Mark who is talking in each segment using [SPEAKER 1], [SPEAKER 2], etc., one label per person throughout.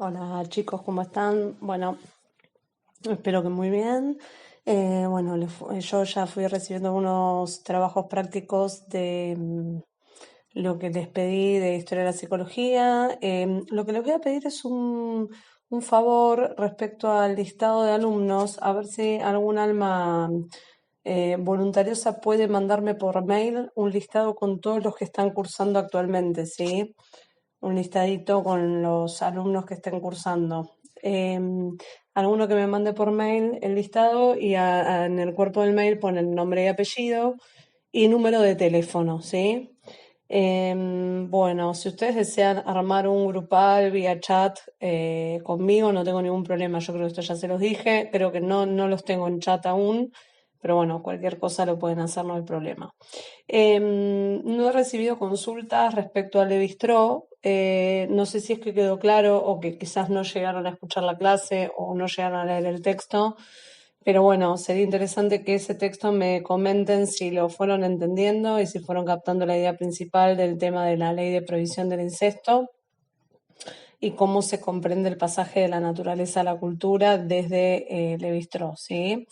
[SPEAKER 1] Hola chicos, ¿cómo están? Bueno, espero que muy bien. Bueno, yo ya fui recibiendo unos trabajos prácticos de lo que les pedí de Historia de la Psicología. Lo que les voy a pedir es un favor respecto al listado de alumnos, a ver si algún alma voluntariosa puede mandarme por mail un listado con todos los que están cursando actualmente, ¿sí? Un listadito con los alumnos que estén cursando. Alguno que me mande por mail el listado y en el cuerpo del mail ponen nombre y apellido y número de teléfono, ¿sí? Bueno, si ustedes desean armar un grupal vía chat conmigo, no tengo ningún problema. Yo creo que esto ya se los dije, creo que no los tengo en chat aún, pero bueno, cualquier cosa lo pueden hacer, no hay problema. No he recibido consultas respecto al Levi-Strauss. No sé si es que quedó claro o que quizás no llegaron a escuchar la clase o no llegaron a leer el texto. Pero bueno, sería interesante que ese texto me comenten si lo fueron entendiendo y si fueron captando la idea principal del tema de la ley de prohibición del incesto y cómo se comprende el pasaje de la naturaleza a la cultura desde Levi-Strauss, ¿sí?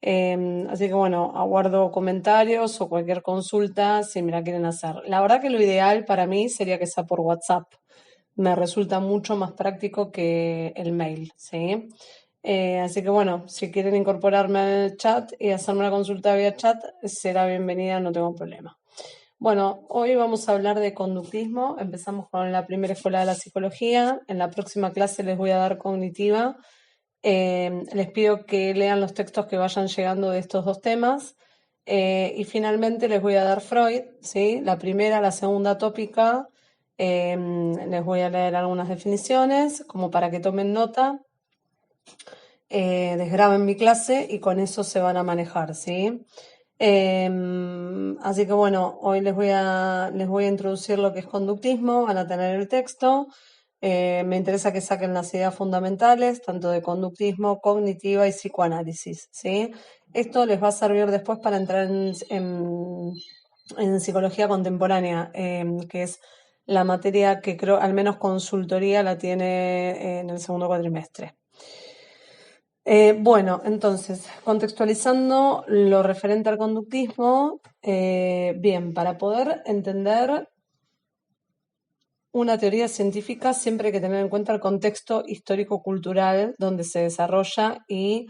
[SPEAKER 1] Así que bueno, aguardo comentarios o cualquier consulta si me la quieren hacer. La verdad que lo ideal para mí sería que sea por WhatsApp. Me resulta mucho más práctico que el mail, ¿sí? Así que bueno, si quieren incorporarme al chat y hacerme una consulta vía chat, será bienvenida, no tengo problema. Bueno, hoy vamos a hablar de conductismo. Empezamos con la primera escuela de la psicología. En la próxima clase les voy a dar cognitiva. Les pido que lean los textos que vayan llegando de estos dos temas. Y finalmente les voy a dar Freud, ¿sí? La primera, la segunda tópica. Les voy a leer algunas definiciones como para que tomen nota, desgraben mi clase y con eso se van a manejar, ¿sí? Así que bueno, hoy les voy a introducir lo que es conductismo, van a tener el texto. Me interesa que saquen las ideas fundamentales, tanto de conductismo, cognitiva y psicoanálisis, ¿sí? Esto les va a servir después para entrar en psicología contemporánea, que es la materia que creo, al menos consultoría, la tiene en el segundo cuatrimestre. Bueno, entonces, contextualizando lo referente al conductismo, bien, para poder entender una teoría científica siempre hay que tener en cuenta el contexto histórico-cultural donde se desarrolla y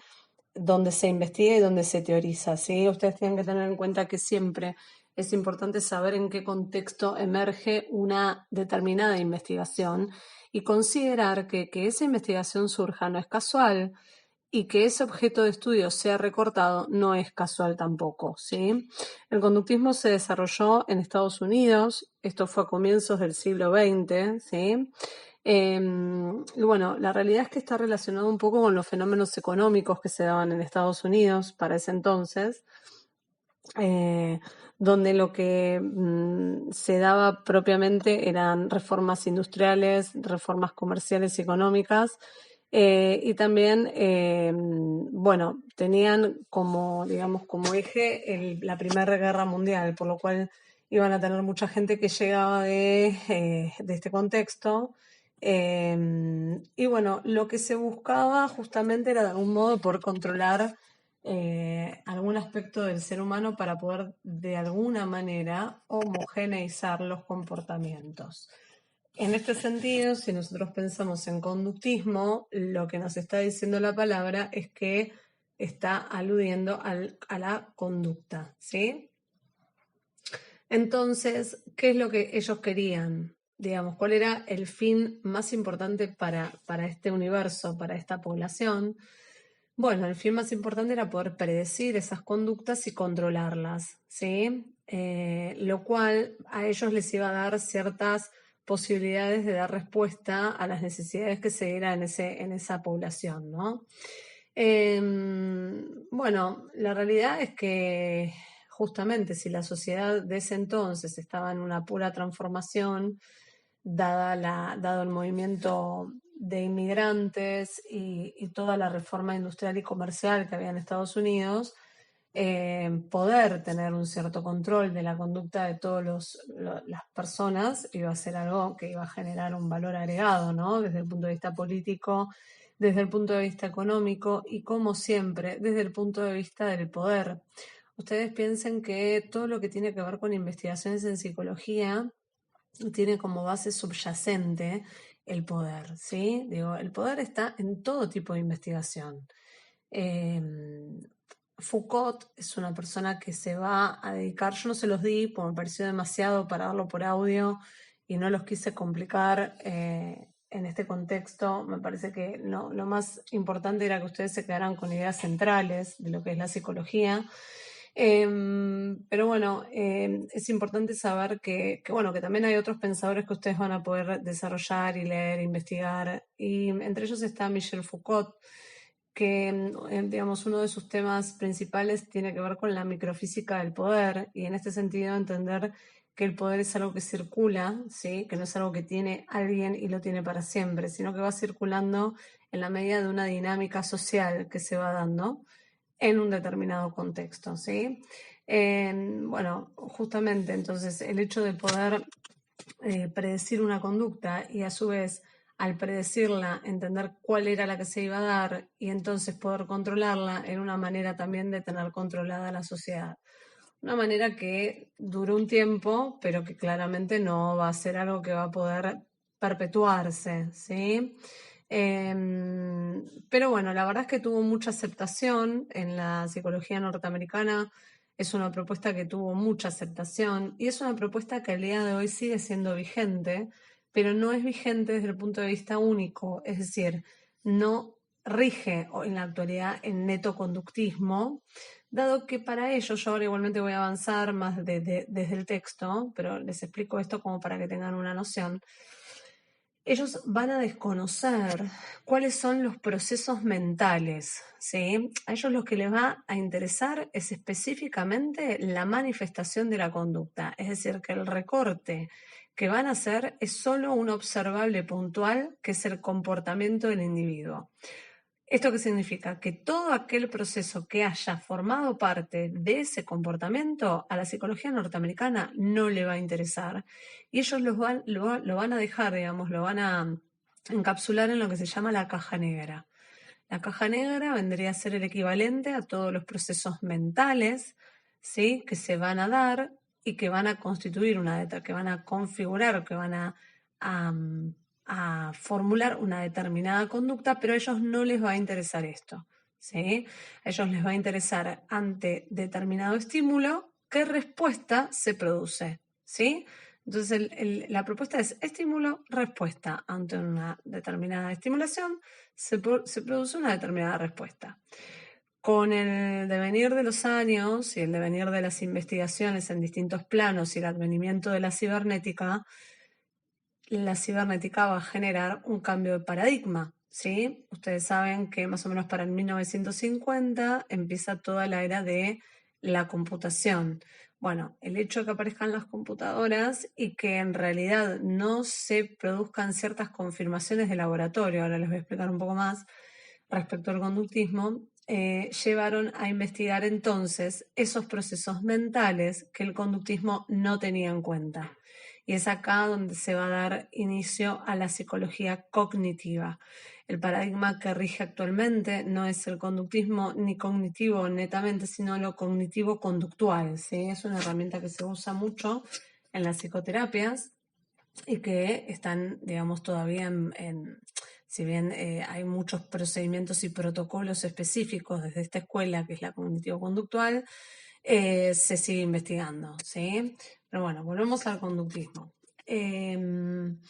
[SPEAKER 1] donde se investiga y donde se teoriza, ¿sí? Ustedes tienen que tener en cuenta que siempre es importante saber en qué contexto emerge una determinada investigación y considerar que esa investigación surja no es casual, y que ese objeto de estudio sea recortado no es casual tampoco, ¿sí? El conductismo se desarrolló en Estados Unidos, esto fue a comienzos del siglo XX, ¿sí? Y bueno, la realidad es que está relacionado un poco con los fenómenos económicos que se daban en Estados Unidos para ese entonces, eh, donde lo que se daba propiamente eran reformas industriales, reformas comerciales y económicas, y también, bueno, tenían como, digamos, como eje la Primera Guerra Mundial, por lo cual iban a tener mucha gente que llegaba de este contexto. Y bueno, lo que se buscaba justamente era de algún modo poder controlar algún aspecto del ser humano para poder de alguna manera homogeneizar los comportamientos. En este sentido, si nosotros pensamos en conductismo, lo que nos está diciendo la palabra es que está aludiendo a la conducta, ¿sí? Entonces, ¿qué es lo que ellos querían? Digamos, ¿cuál era el fin más importante para este universo, para esta población? Bueno, el fin más importante era poder predecir esas conductas y controlarlas, ¿sí? Lo cual a ellos les iba a dar ciertas posibilidades de dar respuesta a las necesidades que se dieran en esa población, ¿no? Bueno, la realidad es que justamente si la sociedad de ese entonces estaba en una pura transformación, dado el movimiento de inmigrantes y toda la reforma industrial y comercial que había en Estados Unidos, poder tener un cierto control de la conducta de todas las personas iba a ser algo que iba a generar un valor agregado, ¿no? Desde el punto de vista político, desde el punto de vista económico y, como siempre, desde el punto de vista del poder. Ustedes piensen que todo lo que tiene que ver con investigaciones en psicología tiene como base subyacente el poder, ¿sí? Digo, el poder está en todo tipo de investigación. Eh, Foucault es una persona que se va a dedicar, yo no se los di porque me pareció demasiado para darlo por audio y no los quise complicar en este contexto. Me parece que lo más importante era que ustedes se quedaran con ideas centrales de lo que es la psicología. Pero bueno, es importante saber bueno, que también hay otros pensadores que ustedes van a poder desarrollar y leer, investigar, y entre ellos está Michel Foucault, que digamos, uno de sus temas principales tiene que ver con la microfísica del poder, y en este sentido entender que el poder es algo que circula, ¿sí? Que no es algo que tiene alguien y lo tiene para siempre, sino que va circulando en la medida de una dinámica social que se va dando en un determinado contexto, ¿sí? Bueno, justamente entonces el hecho de poder predecir una conducta y a su vez al predecirla entender cuál era la que se iba a dar y entonces poder controlarla era una manera también de tener controlada la sociedad. Una manera que duró un tiempo, pero que claramente no va a ser algo que va a poder perpetuarse, ¿sí? Pero bueno, la verdad es que tuvo mucha aceptación en la psicología norteamericana. Es una propuesta que tuvo mucha aceptación y es una propuesta que al día de hoy sigue siendo vigente, pero no es vigente desde el punto de vista único, es decir, no rige en la actualidad en neto conductismo, dado que para ellos, yo ahora igualmente voy a avanzar más desde el texto, pero les explico esto como para que tengan una noción. Ellos van a desconocer cuáles son los procesos mentales, ¿sí? A ellos lo que les va a interesar es específicamente la manifestación de la conducta, es decir, que el recorte que van a hacer es solo un observable puntual, que es el comportamiento del individuo. ¿Esto qué significa? Que todo aquel proceso que haya formado parte de ese comportamiento a la psicología norteamericana no le va a interesar. Y ellos lo van a dejar, digamos, lo van a encapsular en lo que se llama la caja negra. La caja negra vendría a ser el equivalente a todos los procesos mentales, ¿sí? Que se van a dar y que van a constituir que van a configurar, que van a a formular una determinada conducta, pero a ellos no les va a interesar esto, ¿sí? A ellos les va a interesar ante determinado estímulo qué respuesta se produce, ¿sí? Entonces la propuesta es estímulo-respuesta. Ante una determinada estimulación se produce una determinada respuesta. Con el devenir de los años y el devenir de las investigaciones en distintos planos y el advenimiento de la cibernética va a generar un cambio de paradigma, ¿sí? Ustedes saben que más o menos para el 1950 empieza toda la era de la computación. Bueno, el hecho de que aparezcan las computadoras y que en realidad no se produzcan ciertas confirmaciones de laboratorio, ahora les voy a explicar un poco más respecto al conductismo, llevaron a investigar entonces esos procesos mentales que el conductismo no tenía en cuenta. Y es acá donde se va a dar inicio a la psicología cognitiva. El paradigma que rige actualmente no es el conductismo ni cognitivo netamente, sino lo cognitivo-conductual, ¿sí? Es una herramienta que se usa mucho en las psicoterapias y que están, digamos, todavía si bien hay muchos procedimientos y protocolos específicos desde esta escuela, que es la cognitivo-conductual, se sigue investigando, ¿sí? Pero bueno, volvemos al conductismo. Bien,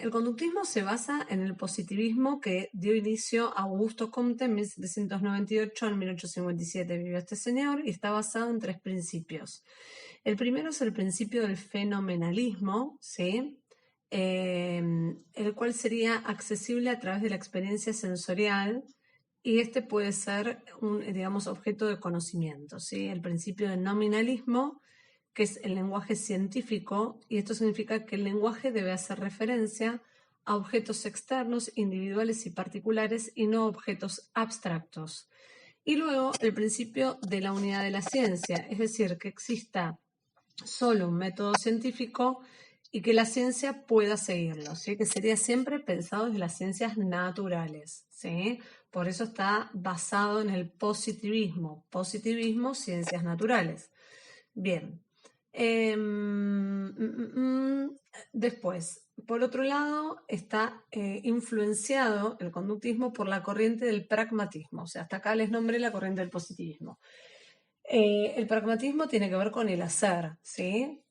[SPEAKER 1] el conductismo se basa en el positivismo que dio inicio a Augusto Comte en 1798 al 1857 vivió este señor y está basado en 3 principios. El primero es el principio del fenomenalismo, ¿sí? El cual sería accesible a través de la experiencia sensorial y este puede ser un, digamos, objeto de conocimiento, ¿sí? El principio del nominalismo, que es el lenguaje científico, y esto significa que el lenguaje debe hacer referencia a objetos externos, individuales y particulares, y no objetos abstractos. Y luego el principio de la unidad de la ciencia, es decir, que exista solo un método científico y que la ciencia pueda seguirlo, ¿sí? Que sería siempre pensado desde las ciencias naturales, ¿sí? Por eso está basado en el positivismo, ciencias naturales. Bien. Después, por otro lado, está influenciado el conductismo por la corriente del pragmatismo, o sea, hasta acá les nombré la corriente del positivismo. El pragmatismo tiene que ver con el hacer, ¿sí?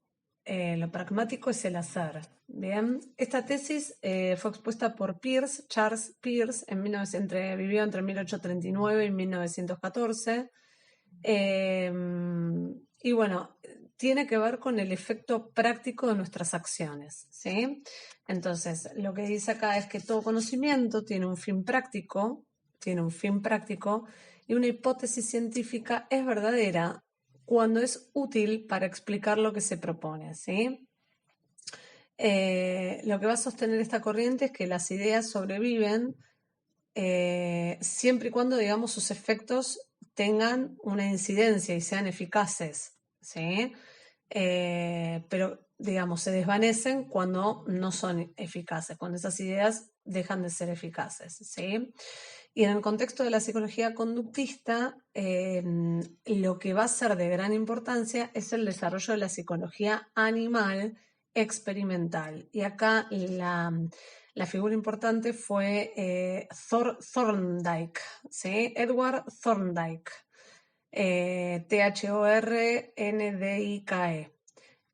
[SPEAKER 1] Lo pragmático es el hacer. Bien, esta tesis fue expuesta por Charles Peirce, vivió entre 1839 y 1914. Y bueno, tiene que ver con el efecto práctico de nuestras acciones, ¿sí? Entonces, lo que dice acá es que todo conocimiento tiene un fin práctico, y una hipótesis científica es verdadera cuando es útil para explicar lo que se propone, ¿sí? Lo que va a sostener esta corriente es que las ideas sobreviven siempre y cuando, digamos, sus efectos tengan una incidencia y sean eficaces, ¿sí? Pero, digamos, se desvanecen cuando no son eficaces, cuando esas ideas dejan de ser eficaces, ¿sí? Y en el contexto de la psicología conductista, lo que va a ser de gran importancia es el desarrollo de la psicología animal experimental. Y acá la figura importante fue Thorndike, ¿sí? Edward Thorndike, Thorndike.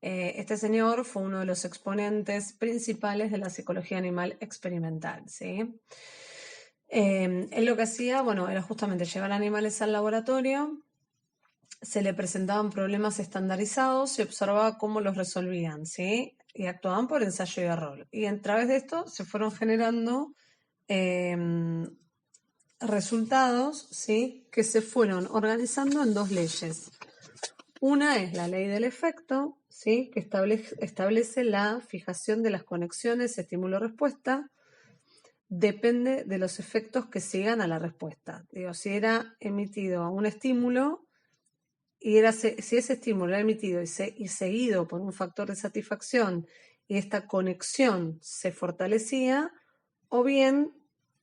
[SPEAKER 1] Este señor fue uno de los exponentes principales de la psicología animal experimental, ¿sí? Él lo que hacía, bueno, era justamente llevar animales al laboratorio, se le presentaban problemas estandarizados y observaba cómo los resolvían, ¿sí? Y actuaban por ensayo y error. Y a través de esto se fueron generando resultados, ¿sí? Que se fueron organizando en dos leyes. Una es la ley del efecto, ¿sí? Que establece la fijación de las conexiones estímulo-respuesta. Depende de los efectos que sigan a la respuesta. Digo, si era emitido un estímulo y si ese estímulo era emitido y seguido por un factor de satisfacción y esta conexión se fortalecía, o bien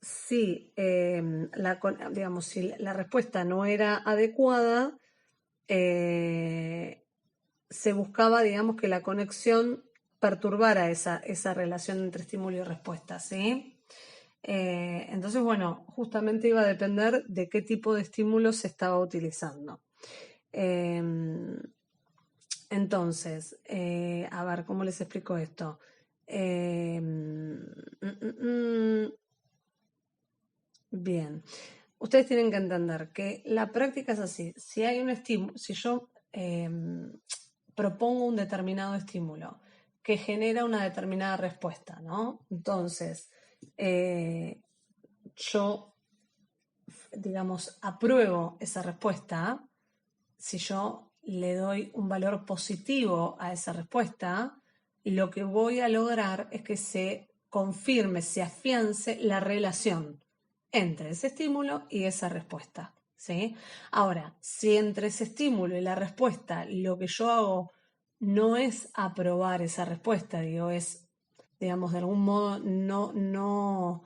[SPEAKER 1] si, si la respuesta no era adecuada, se buscaba, digamos, que la conexión perturbara esa relación entre estímulo y respuesta, ¿sí? Entonces, bueno, justamente iba a depender de qué tipo de estímulo se estaba utilizando. Entonces, a ver, ¿cómo les explico esto? Bien, ustedes tienen que entender que la práctica es así. Si hay un estímulo, si yo propongo un determinado estímulo que genera una determinada respuesta, ¿no? Entonces, yo, digamos, apruebo esa respuesta. Si yo le doy un valor positivo a esa respuesta, lo que voy a lograr es que se confirme, se afiance la relación entre ese estímulo y esa respuesta, ¿sí? Ahora, si entre ese estímulo y la respuesta lo que yo hago no es aprobar esa respuesta, digo, es, digamos, de algún modo no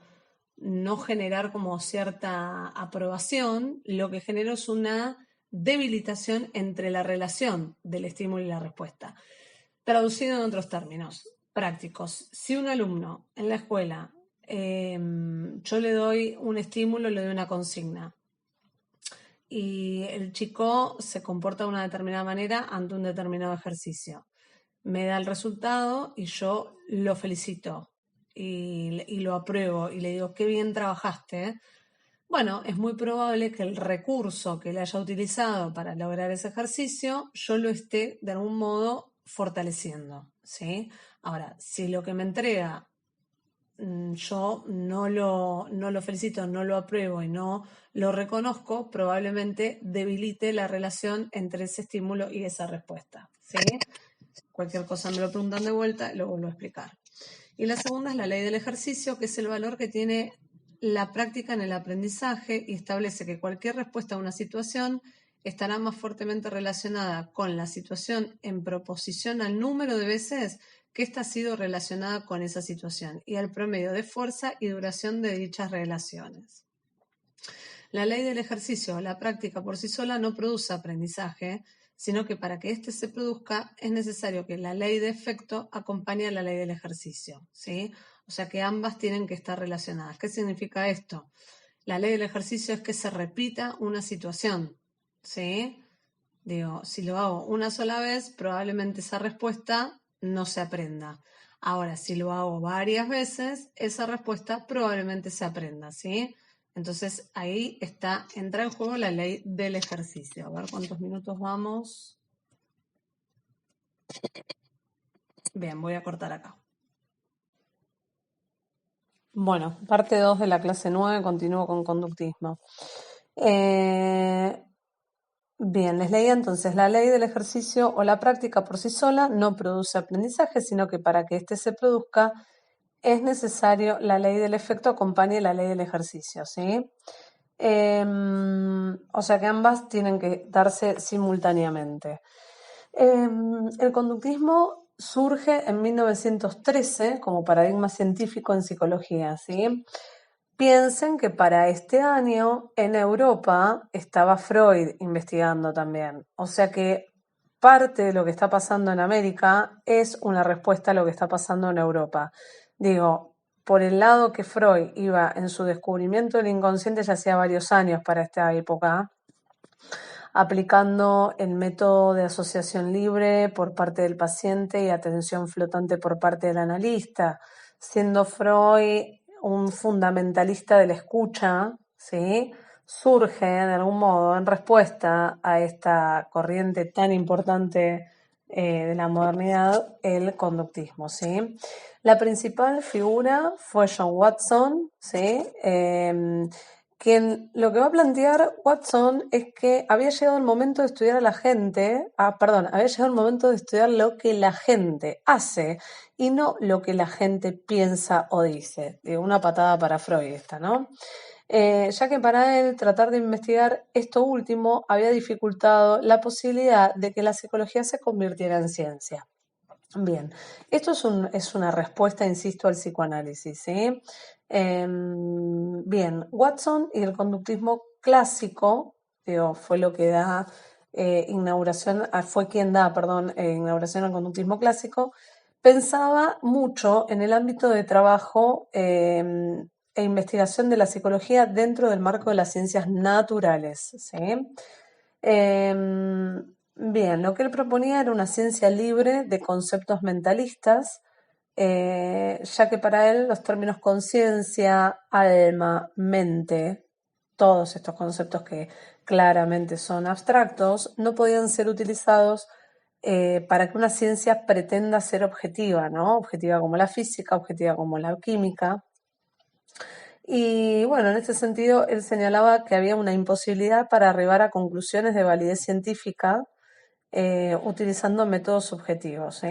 [SPEAKER 1] generar como cierta aprobación, lo que genero es una debilitación entre la relación del estímulo y la respuesta. Traducido en otros términos prácticos, si un alumno en la escuela, yo le doy un estímulo, le doy una consigna, y el chico se comporta de una determinada manera ante un determinado ejercicio, me da el resultado y yo lo felicito y lo apruebo y le digo, qué bien trabajaste. Bueno, es muy probable que el recurso que él haya utilizado para lograr ese ejercicio, yo lo esté de algún modo fortaleciendo, ¿sí? Ahora, si lo que me entrega yo no lo felicito, no lo apruebo y no lo reconozco, probablemente debilite la relación entre ese estímulo y esa respuesta, ¿sí? Cualquier cosa me lo preguntan de vuelta y lo vuelvo a explicar. Y la segunda es la ley del ejercicio, que es el valor que tiene la práctica en el aprendizaje y establece que cualquier respuesta a una situación estará más fuertemente relacionada con la situación en proposición al número de veces que ésta ha sido relacionada con esa situación y al promedio de fuerza y duración de dichas relaciones. La ley del ejercicio o la práctica por sí sola no produce aprendizaje, sino que para que éste se produzca es necesario que la ley de efecto acompañe a la ley del ejercicio, ¿sí? O sea que ambas tienen que estar relacionadas. ¿Qué significa esto? La ley del ejercicio es que se repita una situación, ¿sí? Digo, si lo hago una sola vez, probablemente esa respuesta no se aprenda. Ahora, si lo hago varias veces, esa respuesta probablemente se aprenda, ¿sí? Entonces ahí entra en juego la ley del ejercicio. A ver cuántos minutos vamos. Bien, voy a cortar acá. Bueno, parte 2 de la clase 9, continúo con conductismo. Bien, les leía entonces, la ley del ejercicio o la práctica por sí sola no produce aprendizaje, sino que para que éste se produzca es necesario la ley del efecto acompañe la ley del ejercicio, ¿sí? O sea que ambas tienen que darse simultáneamente. El conductismo surge en 1913 como paradigma científico en psicología, ¿sí? Piensen que para este año en Europa estaba Freud investigando también. O sea que parte de lo que está pasando en América es una respuesta a lo que está pasando en Europa. Digo, por el lado que Freud iba en su descubrimiento del inconsciente ya hacía varios años para esta época, aplicando el método de asociación libre por parte del paciente y atención flotante por parte del analista, siendo Freud un fundamentalista de la escucha, ¿sí? Surge de algún modo en respuesta a esta corriente tan importante de la modernidad, el conductismo, ¿sí? La principal figura fue John Watson, ¿sí? Quien lo que va a plantear Watson es que había llegado el momento de estudiar a la gente, había llegado el momento de estudiar lo que la gente hace y no lo que la gente piensa o dice. Digo, una patada para Freud esta, ¿no? Ya que para él tratar de investigar esto último había dificultado la posibilidad de que la psicología se convirtiera en ciencia. Bien, esto es una respuesta, insisto, al psicoanálisis, ¿sí? Bien, Watson y el conductismo clásico, digo, fue lo que da fue quien da, perdón, inauguración al conductismo clásico, pensaba mucho en el ámbito de trabajo e investigación de la psicología dentro del marco de las ciencias naturales, ¿sí? Bien, lo que él proponía era una ciencia libre de conceptos mentalistas, ya que para él los términos conciencia, alma, mente, todos estos conceptos que claramente son abstractos, no podían ser utilizados para que una ciencia pretenda ser objetiva, ¿no? Objetiva como la física, objetiva como la química. Y bueno, en este sentido, él señalaba que había una imposibilidad para arribar a conclusiones de validez científica utilizando métodos subjetivos.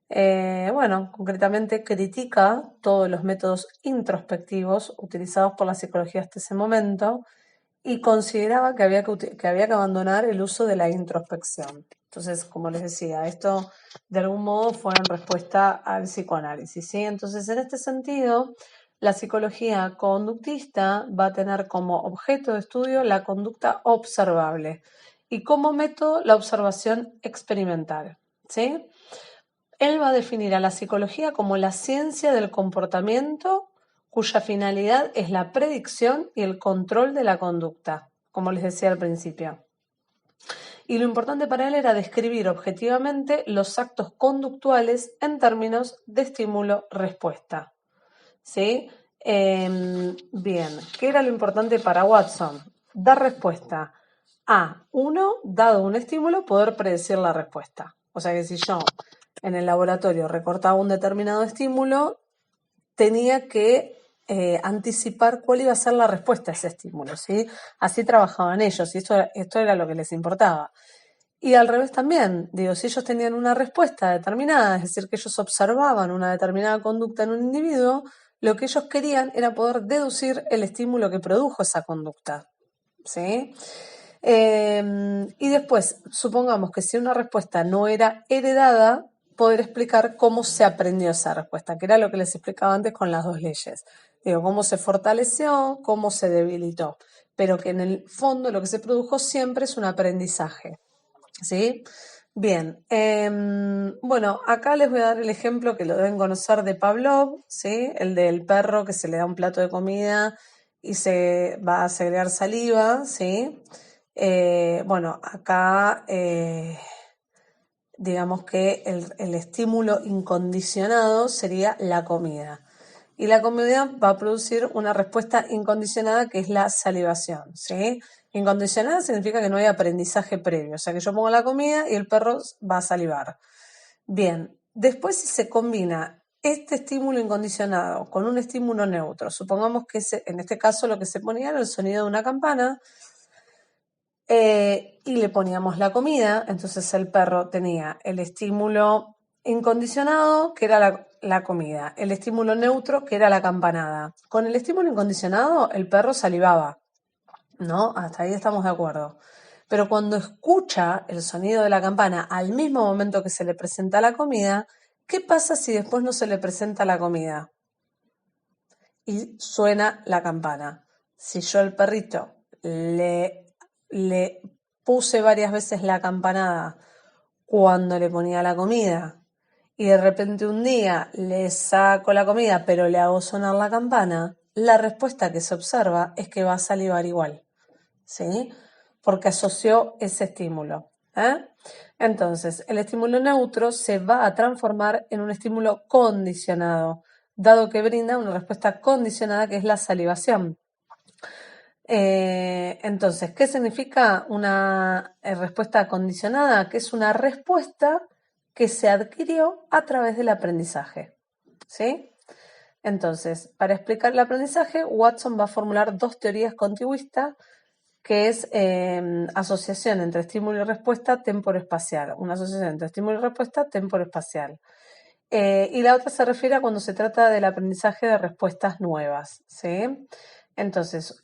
[SPEAKER 1] Bueno, concretamente critica todos los métodos introspectivos utilizados por la psicología hasta ese momento y consideraba que había que abandonar el uso de la introspección. Entonces, como les decía, esto de algún modo fue en respuesta al psicoanálisis, ¿sí? Entonces, en este sentido, la psicología conductista va a tener como objeto de estudio la conducta observable y como método la observación experimental, ¿sí? Él va a definir a la psicología como la ciencia del comportamiento cuya finalidad es la predicción y el control de la conducta, como les decía al principio. Y lo importante para él era describir objetivamente los actos conductuales en términos de estímulo-respuesta. ¿Sí? Bien, ¿qué era lo importante para Watson? Dar respuesta a uno, dado un estímulo, poder predecir la respuesta. O sea que si yo en el laboratorio recortaba un determinado estímulo, tenía que anticipar cuál iba a ser la respuesta a ese estímulo, ¿sí? Así trabajaban ellos y esto era lo que les importaba. Y al revés también, digo, si ellos tenían una respuesta determinada, es decir, que ellos observaban una determinada conducta en un individuo, lo que ellos querían era poder deducir el estímulo que produjo esa conducta, ¿sí? Y después, supongamos que si una respuesta no era heredada, poder explicar cómo se aprendió esa respuesta, que era lo que les explicaba antes con las dos leyes. Digo, cómo se fortaleció, cómo se debilitó, pero que en el fondo lo que se produjo siempre es un aprendizaje, ¿sí? Bien, bueno, acá les voy a dar el ejemplo que lo deben conocer de Pavlov, ¿sí? El del perro que se le da un plato de comida y se va a segregar saliva, ¿sí? Bueno, acá digamos que el estímulo incondicionado sería la comida. Y la comida va a producir una respuesta incondicionada que es la salivación, ¿sí? Incondicionada significa que no hay aprendizaje previo, o sea que yo pongo la comida y el perro va a salivar. Bien, después si se combina este estímulo incondicionado con un estímulo neutro, supongamos que en este caso lo que se ponía era el sonido de una campana, y le poníamos la comida, entonces el perro tenía el estímulo incondicionado, que era la comida, el estímulo neutro, que era la campanada. Con el estímulo incondicionado, el perro salivaba, ¿no? Hasta ahí estamos de acuerdo. Pero cuando escucha el sonido de la campana al mismo momento que se le presenta la comida, ¿qué pasa si después no se le presenta la comida? Y suena la campana. Si yo al perrito le puse varias veces la campanada cuando le ponía la comida y de repente un día le saco la comida pero le hago sonar la campana, la respuesta que se observa es que va a salivar igual, ¿sí? Porque asoció ese estímulo, ¿eh? Entonces, el estímulo neutro se va a transformar en un estímulo condicionado, dado que brinda una respuesta condicionada que es la salivación. Entonces, ¿qué significa una respuesta condicionada? Que es una respuesta que se adquirió a través del aprendizaje, ¿sí? Entonces, para explicar el aprendizaje, Watson va a formular dos teorías continuistas, que es asociación entre estímulo y respuesta temporoespacial, una asociación entre estímulo y respuesta temporoespacial. Y la otra se refiere a cuando se trata del aprendizaje de respuestas nuevas, ¿sí? Entonces,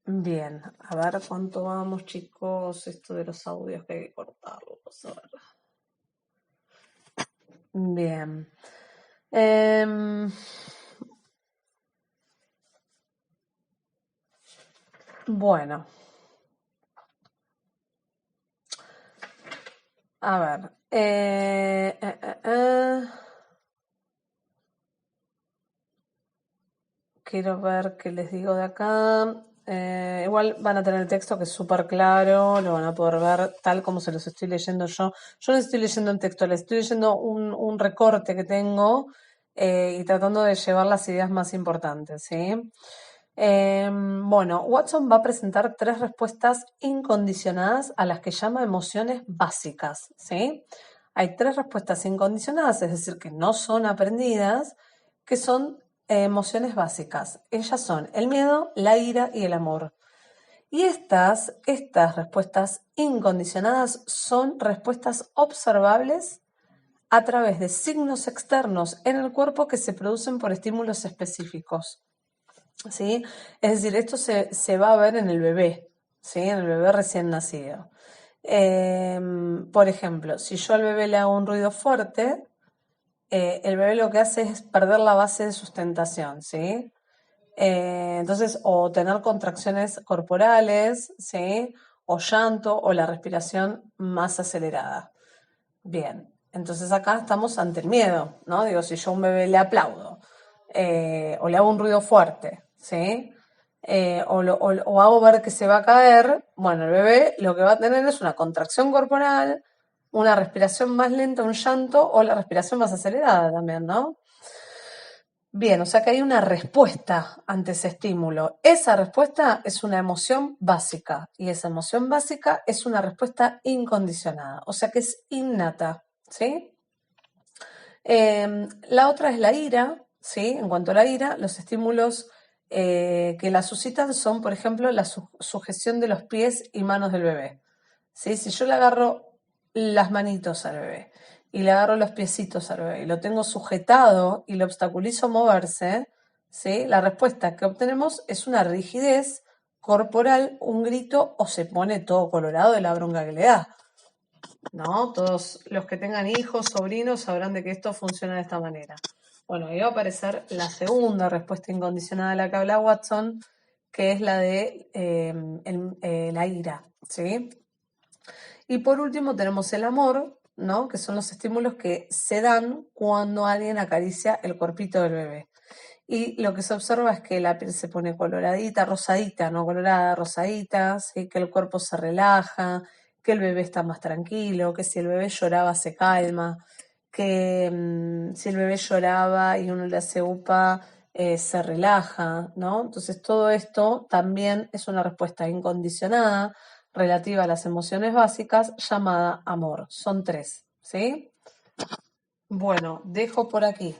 [SPEAKER 1] bien, a ver cuánto vamos, chicos, esto de los audios que hay que cortarlos, a ver. Bien. Bueno, a ver. Quiero ver qué les digo de acá. Igual van a tener el texto que es súper claro, lo van a poder ver tal como se los estoy leyendo yo. Yo no estoy leyendo en texto, les estoy leyendo un recorte que tengo y tratando de llevar las ideas más importantes, ¿sí? Bueno, Watson va a presentar tres respuestas incondicionadas a las que llama emociones básicas, ¿sí? Hay tres respuestas incondicionadas, es decir, que no son aprendidas, que son emociones básicas. Ellas son el miedo, la ira y el amor. Y estas respuestas incondicionadas son respuestas observables a través de signos externos en el cuerpo que se producen por estímulos específicos, ¿sí? Es decir, esto se va a ver en el bebé, ¿sí? En el bebé recién nacido. Por ejemplo, si yo al bebé le hago un ruido fuerte, el bebé lo que hace es perder la base de sustentación, ¿sí? Entonces, o tener contracciones corporales, ¿sí? O llanto, o la respiración más acelerada. Bien, entonces acá estamos ante el miedo, ¿no? Digo, si yo a un bebé le aplaudo, o le hago un ruido fuerte, ¿sí? O hago ver que se va a caer, bueno, el bebé lo que va a tener es una contracción corporal, una respiración más lenta, un llanto, o la respiración más acelerada también, ¿no? Bien, o sea que hay una respuesta ante ese estímulo. Esa respuesta es una emoción básica y esa emoción básica es una respuesta incondicionada, o sea que es innata, ¿sí? La otra es la ira, ¿sí? En cuanto a la ira, los estímulos que la suscitan son, por ejemplo, la sujeción de los pies y manos del bebé, ¿sí? Si yo le agarro las manitos al bebé y le agarro los piecitos al bebé y lo tengo sujetado y lo obstaculizo a moverse, ¿sí? La respuesta que obtenemos es una rigidez corporal, un grito o se pone todo colorado de la bronca que le da. ¿No? Todos los que tengan hijos, sobrinos, sabrán de que esto funciona de esta manera. Bueno, ahí va a aparecer la segunda respuesta incondicionada de la que habla Watson, que es la de la ira, ¿sí? Y por último tenemos el amor, ¿no? Que son los estímulos que se dan cuando alguien acaricia el cuerpito del bebé. Y lo que se observa es que la piel se pone coloradita, rosadita, no colorada, rosadita, ¿sí? Que el cuerpo se relaja, que el bebé está más tranquilo, que si el bebé lloraba se calma, que si el bebé lloraba y uno le hace upa, se relaja, ¿no? Entonces todo esto también es una respuesta incondicionada relativa a las emociones básicas llamada amor. Son tres, ¿sí? Bueno, dejo por aquí.